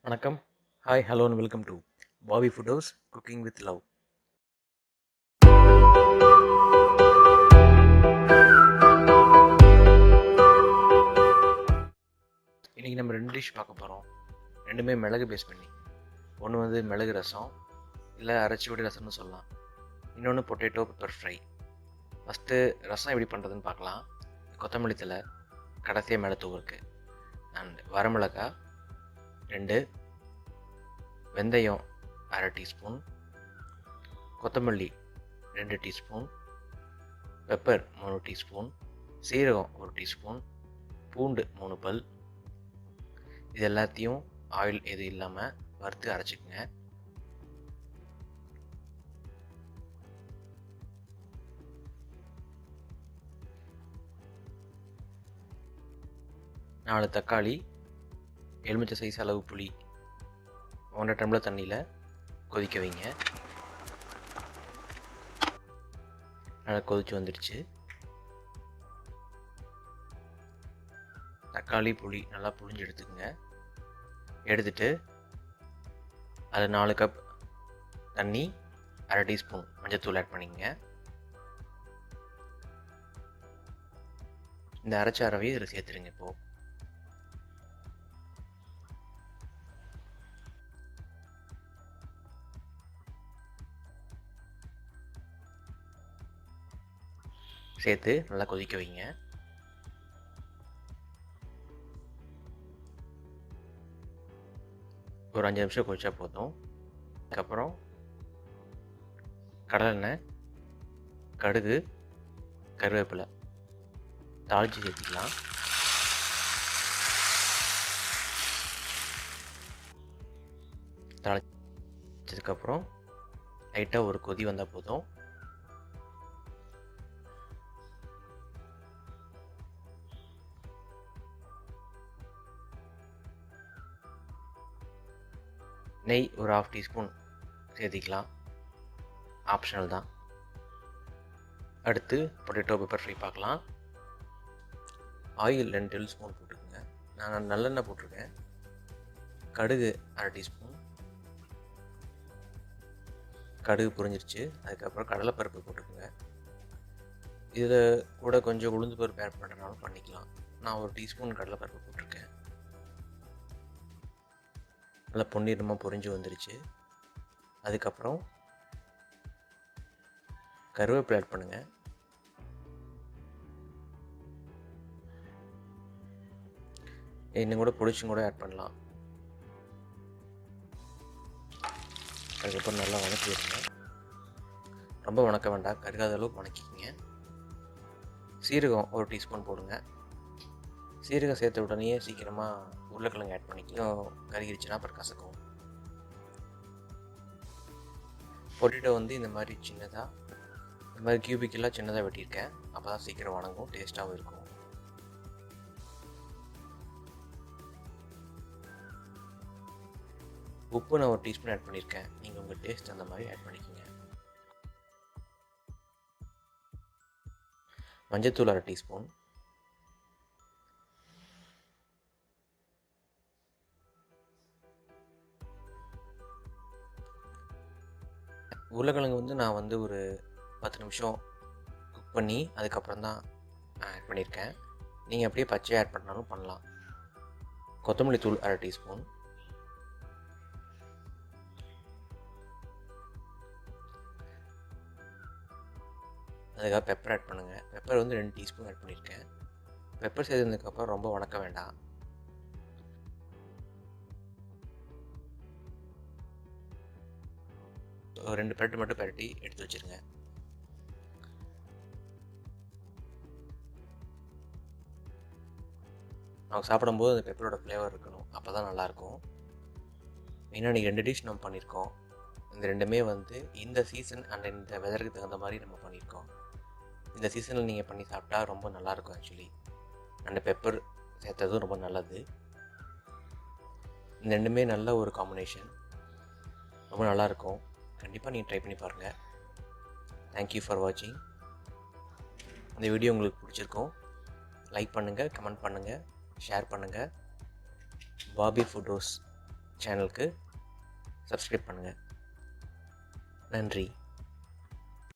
வணக்கம். Hi, hello and welcome to Bobby food house cooking with love. இன்றைக்கி நம்ம 2 dish பார்க்க போகிறோம். ரெண்டுமே மிளகு பேஸ் பண்ணி. ஒன்று வந்து மிளகு ரசம், இல்லை அரைச்சி விட ரசம்னு சொல்லலாம். இன்னொன்று பொட்டேட்டோ பெப்பர் ஃப்ரை. ஃபஸ்ட்டு ரசம் எப்படி பண்ணுறதுன்னு பார்க்கலாம். கொத்தமல்லி தழை கடைசியாக மேலே தூவுருக்கு, அண்ட் வரமிளகாய் 2, வெந்தயம் 1/2 டீஸ்பூன், கொத்தமல்லி 2 டீஸ்பூன், பெப்பர் 3 டீஸ்பூன், சீரகம் 1 டீஸ்பூன், பூண்டு 3 பல். இது எல்லாத்தையும் ஆயில் எதுவும் இல்லாமல் வறுத்து அரைச்சிக்கோங்க. நாலு தக்காளி, எலுமிச்சை சைஸ் அளவு புளி 1 டம்ளர் தண்ணியில் கொதிக்க வைங்க. நல்லா கொதிச்சு வந்துடுச்சு. தக்காளி புளி நல்லா புளிஞ்சு எடுத்துக்கோங்க. எடுத்துட்டு அது 4 கப் தண்ணி, 1/2 டீஸ்பூன் மஞ்சத்தூள் ஆட் பண்ணிக்கங்க. இந்த அரைச்ச அரவையை இதில் சேர்த்துருங்க. இப்போது சேர்த்து நல்லா கொதிக்க வைங்க. ஒரு 5 நிமிஷம் கொதிச்சா போதும். அதுக்கப்புறம் கடலெண்ணெய், கடுகு, கருவேப்பிலை தாளித்து சேர்த்துக்கலாம். தாளிச்சதுக்கப்புறம் லைட்டாக ஒரு கொதி வந்தால் போதும். நெய் ஒரு 1/2 டீஸ்பூன் சேர்த்திக்கலாம், ஆப்ஷனல் தான். அடுத்து பொட்டேட்டோ பெப்பர் ஃப்ரை பார்க்கலாம். ஆயில் 2 டேபிள் ஸ்பூன் போட்டுக்கோங்க. நான் நல்லெண்ணெய் போட்டிருக்கேன். கடுகு 1/2 டீஸ்பூன். கடுகு பொரிஞ்சிருச்சு. அதுக்கப்புறம் கடலைப்பருப்பு போட்டுக்கோங்க. இதில் கூட கொஞ்சம் உளுந்து பருப்பு ஆட் பண்ணுறனாலும் பண்ணிக்கலாம். நான் 1 டீஸ்பூன் கடலைப்பருப்பு போட்டிருக்கேன். நல்லா பொன்னிறமாக பொரிஞ்சு வந்துருச்சு. அதுக்கப்புறம் கருவேப்பிலை ஆட் பண்ணுங்கள். இன்னும் கூட பொடிச்சும் கூட ஆட் பண்ணலாம். அதுக்கப்புறம் நல்லா வணக்கி விடுங்க. ரொம்ப வணக்க வேண்டாம், கருகாத அளவுக்கு வணக்கிக்கிங்க. சீரகம் 1 டீஸ்பூன் போடுங்க. சீரகம் சேர்த்த உடனே சீக்கிரமாக உருளைக்கிழங்கு ஆட் பண்ணிக்கலாம். கருகிருச்சுன்னா அப்புறம் கசக்கும். பொட்டேட்டோ வந்து இந்த மாதிரி சின்னதாக, இந்த மாதிரி கியூபிக்கெல்லாம் சின்னதாக வெட்டியிருக்கேன். அப்போ தான் சீக்கிரம் வணங்கும், டேஸ்ட்டாகவும் இருக்கும். உப்பு நான் 1 டீஸ்பூன் ஆட் பண்ணியிருக்கேன். நீங்கள் உங்கள் டேஸ்ட் அந்த மாதிரி ஆட் பண்ணிக்கோங்க. மஞ்சத்தூள் 1/2 டீஸ்பூன். உருளைக்கிழங்கு வந்து நான் வந்து ஒரு 10 நிமிஷம் குக் பண்ணி அதுக்கப்புறம் தான் ஆட் பண்ணியிருக்கேன். நீங்கள் அப்படியே பச்சையாக ஆட் பண்ணாலும் பண்ணலாம். கொத்தமல்லி தூள் 1/2 டீஸ்பூன். அதுக்காக பெப்பர் ஆட் பண்ணுங்கள். பெப்பர் வந்து 2 டீஸ்பூன் ஆட் பண்ணியிருக்கேன். பெப்பர் சேர்த்ததுக்கப்புறம் ரொம்ப வணக்க வேண்டாம். ஒரு 2 பிரெட் மட்டும் பரட்டி எடுத்து வச்சுருங்க. நமக்கு சாப்பிடும்போது அந்த பெப்பரோட ஃப்ளேவர் இருக்கணும், அப்போ தான் நல்லாயிருக்கும். மெயினாக இன்றைக்கி 2 டிஷ் நம்ம பண்ணியிருக்கோம். இந்த ரெண்டுமே வந்து இந்த சீசன் அண்ட் இந்த வெதருக்கு தகுந்த மாதிரி நம்ம பண்ணியிருக்கோம். இந்த சீசனில் நீங்கள் பண்ணி சாப்பிட்டா ரொம்ப நல்லாயிருக்கும் ஆக்சுவலி. அண்ட் பெப்பர் சேர்த்ததும் ரொம்ப நல்லது. இந்த ரெண்டுமே நல்ல ஒரு காம்பினேஷன், ரொம்ப நல்லாயிருக்கும். கண்டிப்பாக நீங்கள் ட்ரை பண்ணி பாருங்கள். தேங்க்யூ ஃபார் வாட்சிங். இந்த வீடியோ உங்களுக்கு பிடிச்சிருக்கும். லைக் பண்ணுங்கள், கமெண்ட் பண்ணுங்கள், ஷேர் பண்ணுங்கள். பாபி ஃபுட் ஹவுஸ் சேனலுக்கு சப்ஸ்கிரைப் பண்ணுங்கள். நன்றி.